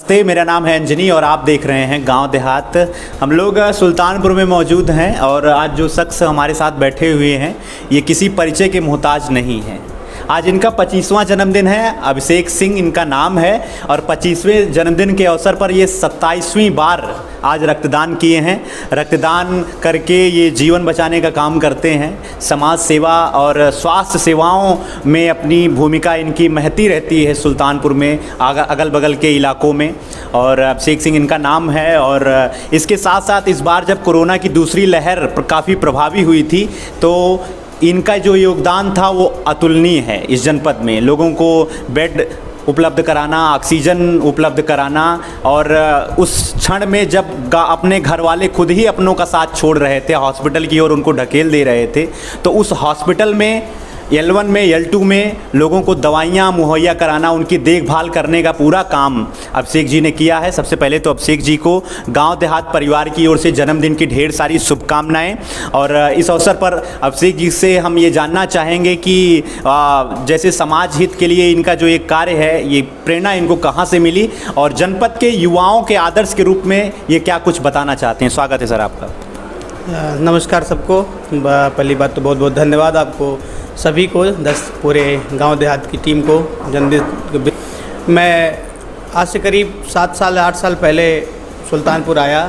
नमस्ते, मेरा नाम है अंजनी और आप देख रहे हैं गांव देहात। हम लोग सुल्तानपुर में मौजूद हैं और आज जो शख्स हमारे साथ बैठे हुए हैं ये किसी परिचय के मोहताज नहीं हैं। आज इनका 25वां जन्मदिन है। अभिषेक सिंह इनका नाम है और 25वें जन्मदिन के अवसर पर ये 27वीं बार आज रक्तदान किए हैं। रक्तदान करके ये जीवन बचाने का काम करते हैं। समाज सेवा और स्वास्थ्य सेवाओं में अपनी भूमिका इनकी महती रहती है सुल्तानपुर में, अगल बगल के इलाकों में। और अभिषेक सिंह इनका नाम है। और इसके साथ साथ इस बार जब कोरोना की दूसरी लहर काफ़ी प्रभावी हुई थी तो इनका जो योगदान था वो अतुलनीय है। इस जनपद में लोगों को बेड उपलब्ध कराना, ऑक्सीजन उपलब्ध कराना, और उस क्षण में जब अपने घर वाले खुद ही अपनों का साथ छोड़ रहे थे, हॉस्पिटल की ओर उनको ढकेल दे रहे थे, तो उस हॉस्पिटल में L1 में L2 में लोगों को दवाइयाँ मुहैया कराना, उनकी देखभाल करने का पूरा काम अभिषेक जी ने किया है। सबसे पहले तो अभिषेक जी को गांव देहात परिवार की ओर से जन्मदिन की ढेर सारी शुभकामनाएं। और इस अवसर पर अभिषेक जी से हम ये जानना चाहेंगे कि जैसे समाज हित के लिए इनका जो एक कार्य है, ये प्रेरणा इनको कहाँ से मिली और जनपद के युवाओं के आदर्श के रूप में ये क्या कुछ बताना चाहते हैं। स्वागत है सर आपका। नमस्कार सबको। पहली बात तो बहुत बहुत धन्यवाद आपको सभी को, पूरे गांव देहात की टीम को जन्मदिन। मैं आज से करीब 7 साल 8 साल पहले सुल्तानपुर आया।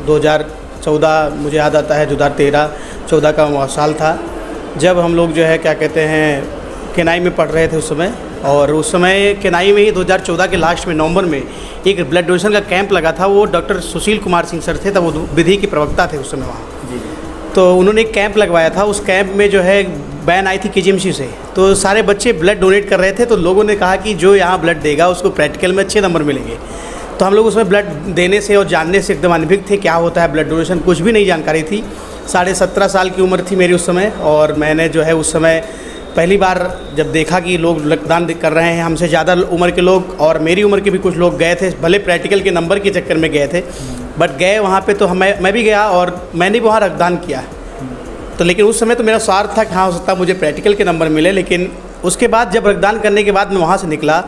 2014 मुझे याद आता है, 2013-14 का साल था जब हम लोग जो है क्या कहते हैं केनाई में पढ़ रहे थे उस समय। और उस समय केनाई में ही 2014 के लास्ट में नवंबर में एक ब्लड डोनेशन का कैंप लगा था। वो डॉक्टर सुशील कुमार सिंह सर थे, तब वो विधि के प्रवक्ता थे उस समय वहाँ। तो उन्होंने एक कैंप लगवाया था। उस कैंप में जो है बैन आई थी KGMC से, तो सारे बच्चे ब्लड डोनेट कर रहे थे। तो लोगों ने कहा कि जो यहाँ ब्लड देगा उसको प्रैक्टिकल में अच्छे नंबर मिलेंगे। तो हम लोग उसमें ब्लड देने से और जानने से एकदम अनभिज्ञ थे, क्या होता है ब्लड डोनेशन, कुछ भी नहीं जानकारी थी। 17.5 साल की उम्र थी मेरी उस समय। और मैंने जो है उस समय पहली बार जब देखा कि लोग रक्तदान कर रहे हैं, हमसे ज़्यादा उम्र के लोग और मेरी उम्र के भी कुछ लोग गए थे, भले प्रैक्टिकल के नंबर के चक्कर में गए थे, बट गए वहाँ पे। तो मैं भी गया और मैंने भी वहाँ रक्तदान किया। तो लेकिन उस समय तो मेरा स्वार्थ था कि हाँ हो सकता है मुझे प्रैक्टिकल के नंबर मिले। लेकिन उसके बाद जब रक्तदान करने के बाद मैं वहाँ से निकला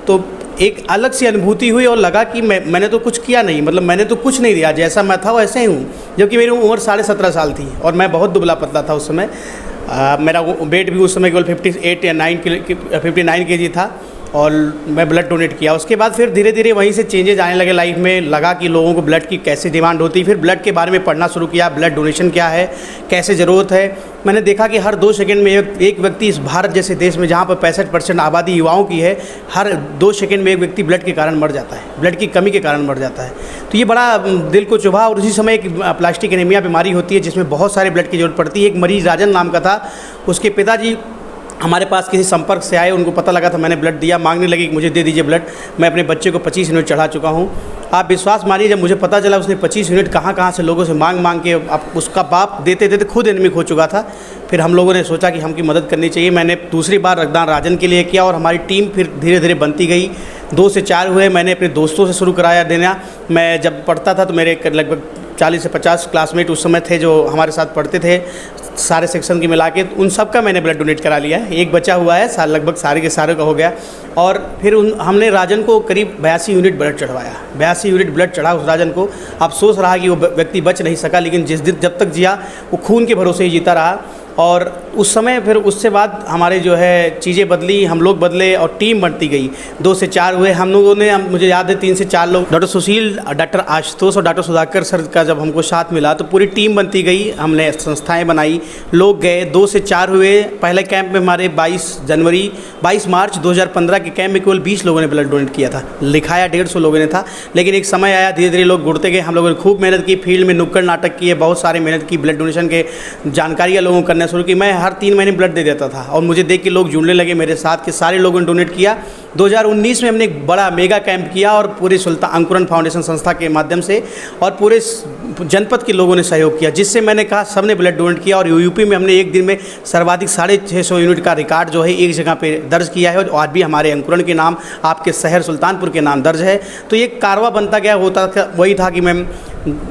तो एक अलग सी अनुभूति हुई और लगा कि मैंने तो कुछ किया नहीं, मतलब मैंने तो कुछ नहीं दिया, जैसा मैं था वैसे ही हूँ। जबकि मेरी उम्र 17.5 साल थी और मैं बहुत दुबला पतला था उस समय। मेरा वेट भी उस समय केवल 58 या 59 kg था और मैं ब्लड डोनेट किया। उसके बाद फिर धीरे धीरे वहीं से चेंजेज आने लगे लाइफ में। लगा कि लोगों को ब्लड की कैसे डिमांड होती है। फिर ब्लड के बारे में पढ़ना शुरू किया, ब्लड डोनेशन क्या है, कैसे ज़रूरत है। मैंने देखा कि हर 2 सेकंड में एक व्यक्ति, इस भारत जैसे देश में जहाँ पर 65% आबादी युवाओं की है, हर 2 सेकंड में एक व्यक्ति ब्लड के कारण मर जाता है, ब्लड की कमी के कारण मर जाता है। तो ये बड़ा दिल को चुभा। और उसी समय एक प्लास्टिक एनीमिया बीमारी होती है जिसमें बहुत सारे ब्लड की जरूरत पड़ती है। एक मरीज़ राजन नाम का था, उसके पिताजी हमारे पास किसी संपर्क से आए, उनको पता लगा था, मैंने ब्लड दिया, मांगने लगी कि मुझे दे दीजिए ब्लड। मैं अपने बच्चे को 25 यूनिट चढ़ा चुका हूँ। आप विश्वास मानिए, जब मुझे पता चला उसने 25 यूनिट कहाँ से लोगों से मांग के, अब उसका बाप देते देते खुद एनीमिक हो चुका था। फिर हम लोगों ने सोचा कि हमकी मदद करनी चाहिए। मैंने दूसरी बार रक्तदान राजन के लिए किया और हमारी टीम फिर धीरे धीरे बनती गई। 2 से 4 हुए। मैंने अपने दोस्तों से शुरू कराया देना। मैं जब पढ़ता था तो मेरे लगभग 40 से 50 क्लासमेट उस समय थे जो हमारे साथ पढ़ते थे, सारे सेक्शन के मिला के। उन सब का मैंने ब्लड डोनेट करा लिया है। एक बचा हुआ है, लगभग सारे के सारे का हो गया। और फिर हमने राजन को करीब 82 यूनिट ब्लड चढ़वाया। 82 यूनिट ब्लड चढ़ा उस राजन को। अफसोस रहा कि वो व्यक्ति बच नहीं सका, लेकिन जिस दिन जब तक जिया वो खून के भरोसे ही जीता रहा। और उस समय फिर उससे बाद हमारे जो है चीज़ें बदली, हम लोग बदले और टीम बढ़ती गई। 2 से 4 हुए हम लोगों ने। मुझे याद है 3 से 4 लोग, डॉक्टर सुशील, डॉक्टर आशुतोष और डॉक्टर सुधाकर सर का जब हमको साथ मिला तो पूरी टीम बनती गई। हमने संस्थाएं बनाई, लोग गए। 2 से 4 हुए। पहले कैंप में हमारे 22 मार्च 2015 के कैंप में केवल 20 लोगों ने ब्लड डोनेट किया था। लिखाया 150 लोगों ने था। लेकिन एक समय आया, धीरे धीरे लोग जुड़ते गए। हम लोगों ने खूब मेहनत की, फील्ड में नुक्कड़ नाटक किए, बहुत सारे मेहनत की, ब्लड डोनेशन के जानकारियाँ लोगों को करना शुरू की। मैं हर 3 महीने ब्लड दे देता था और मुझे देख के लोग जुड़ने लगे। मेरे साथ के सारे लोगों ने डोनेट किया। 2019 में हमने एक बड़ा मेगा कैंप किया और पूरे सुल्तान अंकुरन फाउंडेशन संस्था के माध्यम से और पूरे जनपद के लोगों ने सहयोग किया, जिससे मैंने कहा सबने ब्लड डोनेट किया। और यूपी में हमने एक दिन में सर्वाधिक 650 यूनिट का रिकॉर्ड जो है एक जगह पे दर्ज किया है। और आज भी हमारे अंकुरन के नाम, आपके शहर सुल्तानपुर के नाम दर्ज है। तो ये कारवा बनता गया। होता वही था कि मैं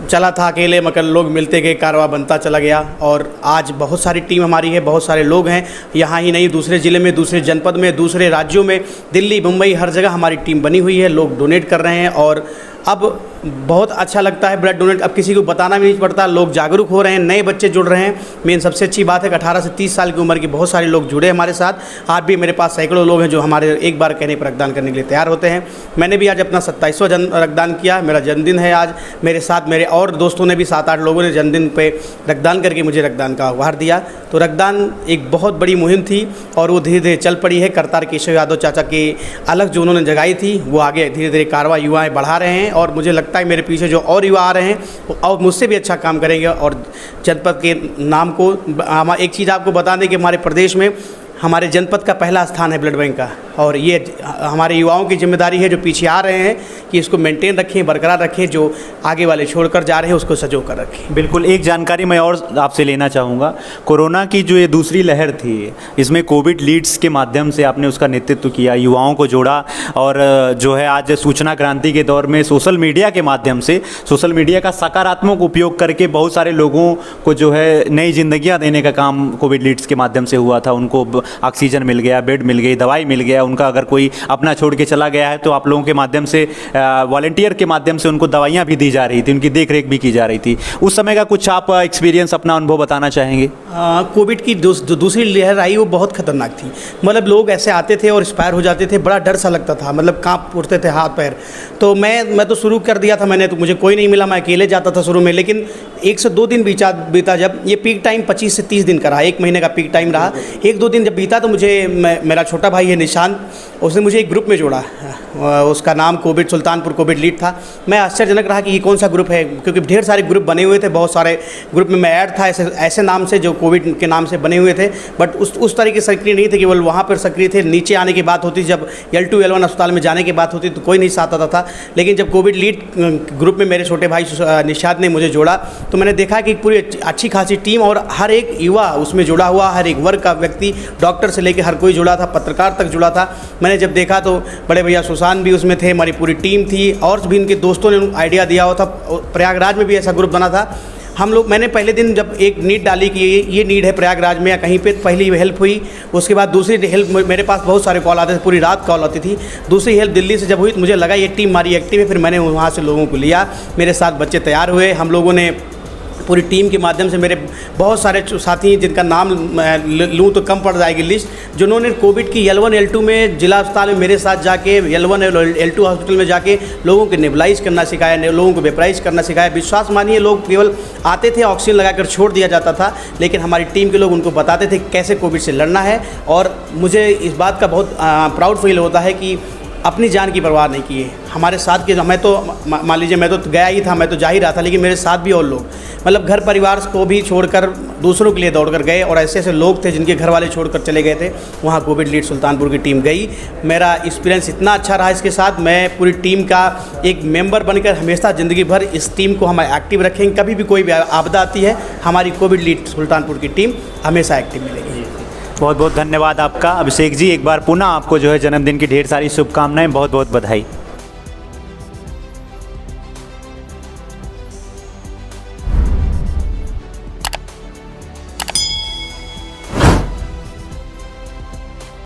चला था अकेले, मगर लोग मिलते गए, कारवां बनता चला गया और आज बहुत सारी टीम हमारी है, बहुत सारे लोग हैं। यहाँ ही नहीं, दूसरे ज़िले में, दूसरे जनपद में, दूसरे राज्यों में, दिल्ली, मुंबई, हर जगह हमारी टीम बनी हुई है। लोग डोनेट कर रहे हैं और अब बहुत अच्छा लगता है ब्लड डोनेट। अब किसी को बताना भी नहीं पड़ता, लोग जागरूक हो रहे हैं, नए बच्चे जुड़ रहे हैं। मेन सबसे अच्छी बात है कि 18 से 30 साल की उम्र के बहुत सारे लोग जुड़े हमारे साथ। आज भी मेरे पास सैकड़ों लोग हैं जो हमारे एक बार कहने पर रक्तदान करने के लिए तैयार होते हैं। मैंने भी आज अपना 27वां रक्तदान किया। मेरा जन्मदिन है आज। मेरे साथ मेरे और दोस्तों ने भी 7-8 लोगों ने जन्मदिन पे रक्तदान करके मुझे रक्तदान का उपहार दिया। तो रक्तदान एक बहुत बड़ी मुहिम थी और वो धीरे धीरे चल पड़ी है। करतार केशव यादव चाचा की अलग जो उन्होंने जगाई थी, वो आगे धीरे धीरे कारवां युवाएँ बढ़ा रहे हैं और मुझे लगता है मेरे पीछे जो और युवा आ रहे हैं वो और मुझसे भी अच्छा काम करेंगे और जनपद के नाम को। हम एक चीज़ आपको बता दें कि हमारे प्रदेश में हमारे जनपद का पहला स्थान है ब्लड बैंक का और ये हमारे युवाओं की जिम्मेदारी है जो पीछे आ रहे हैं कि इसको मेंटेन रखें, बरकरार रखें, जो आगे वाले छोड़कर जा रहे हैं उसको सजो कर रखें। बिल्कुल, एक जानकारी मैं और आपसे लेना चाहूँगा। कोरोना की जो ये दूसरी लहर थी, इसमें कोविड लीड्स के माध्यम से आपने उसका नेतृत्व किया, युवाओं को जोड़ा और जो है आज सूचना क्रांति के दौर में सोशल मीडिया के माध्यम से, सोशल मीडिया का सकारात्मक उपयोग करके बहुत सारे लोगों को जो है नई जिंदगियाँ देने का काम कोविड लीड्स के माध्यम से हुआ था। उनको ऑक्सीजन मिल गया, बेड मिल गई, दवाई मिल गया। उनका अगर कोई अपना छोड़ के चला गया है तो आप लोगों के माध्यम से, वॉलंटियर के माध्यम से उनको दवाइयाँ भी दी जा रही थी, उनकी देख रेख भी की जा रही थी। उस समय का कुछ आप एक्सपीरियंस, अपना अनुभव बताना चाहेंगे? कोविड की दूसरी लहर आई वो बहुत खतरनाक थी। मतलब लोग ऐसे आते थे और एक्सपायर हो जाते थे, बड़ा डर सा लगता था, मतलब कांप उठते थे हाथ पैर। तो मैं तो शुरू कर दिया था मैंने, तो मुझे कोई नहीं मिला, मैं अकेले जाता था शुरू में। लेकिन 1 से 2 दिन बीता, जब ये पीक टाइम 25 से 30 दिन का रहा, 1 महीने का पीक टाइम रहा। 1-2 दिन जब बीता तो मुझे मेरा छोटा भाई है निशांत, उसने मुझे एक ग्रुप में जोड़ा। उसका नाम सुल्तानपुर कोविड लीड था। मैं आश्चर्यजनक रहा कि ये कौन सा ग्रुप है, क्योंकि ढेर सारे ग्रुप बने हुए थे, बहुत सारे ग्रुप में मैं ऐड था ऐसे नाम से जो कोविड के नाम से बने हुए थे। बट उस तरीके सक्रिय नहीं थे, केवल वहाँ पर सक्रिय थे। नीचे आने की बात होती, जब L2 L1 अस्पताल में जाने की बात होती तो कोई नहीं साथ आता था। लेकिन जब कोविड लीड ग्रुप में मेरे छोटे भाई निशांत ने मुझे जोड़ा तो मैंने देखा कि पूरी अच्छी खासी टीम और हर एक युवा उसमें जुड़ा हुआ, हर एक वर्ग का व्यक्ति, डॉक्टर से लेकर हर कोई जुड़ा था, पत्रकार तक जुड़ा था। मैंने जब देखा तो बड़े भैया सुशांत भी उसमें थे, हमारी पूरी टीम थी और भी उनके दोस्तों ने आइडिया दिया हुआ था। प्रयागराज में भी ऐसा ग्रुप बना था। मैंने पहले दिन जब एक नीड डाली कि ये नीड है प्रयागराज में या कहीं पे, पहली हेल्प हुई। उसके बाद दूसरी हेल्प, मेरे पास बहुत सारे कॉल आते थे, पूरी रात कॉल आती थी। दूसरी हेल्प दिल्ली से जब हुई तो मुझे लगा ये टीम हमारी एक्टिव है। फिर मैंने वहाँ से लोगों को लिया, मेरे साथ बच्चे तैयार हुए। हम लोगों ने पूरी टीम के माध्यम से, मेरे बहुत सारे साथी जिनका नाम लूँ तो कम पड़ जाएगी लिस्ट, जिन्होंने कोविड की L1 L2 में जिला अस्पताल में मेरे साथ जाके, L1 L2 हॉस्पिटल में जाके लोगों को नेबुलाइज करना सिखाया, लोगों को वेपराइज करना सिखाया। विश्वास मानिए, लोग केवल आते थे, ऑक्सीजन लगाकर छोड़ दिया जाता था, लेकिन हमारी टीम के लोग उनको बताते थे कैसे कोविड से लड़ना है। और मुझे इस बात का बहुत प्राउड फील होता है कि अपनी जान की परवाह नहीं की है। हमारे साथ के, मैं तो मान लीजिए मैं तो गया ही था, मैं तो जा ही रहा था, लेकिन मेरे साथ भी और लोग, मतलब घर परिवार को भी छोड़कर दूसरों के लिए दौड़ कर गए। और ऐसे ऐसे लोग थे जिनके घर वाले छोड़कर चले गए थे, वहाँ कोविड लीड सुल्तानपुर की टीम गई। मेरा एक्सपीरियंस इतना अच्छा रहा इसके साथ, मैं पूरी टीम का एक मेंबर बनकर हमेशा ज़िंदगी भर इस टीम को हम एक्टिव रखेंगे। कभी भी कोई भी आपदा आती है, हमारी कोविड लीड सुल्तानपुर की टीम हमेशा एक्टिव मिलेगी। बहुत बहुत धन्यवाद आपका अभिषेक जी। एक बार पुनः आपको जो है जन्मदिन की ढेर सारी शुभकामनाएं, बहुत बहुत बधाई।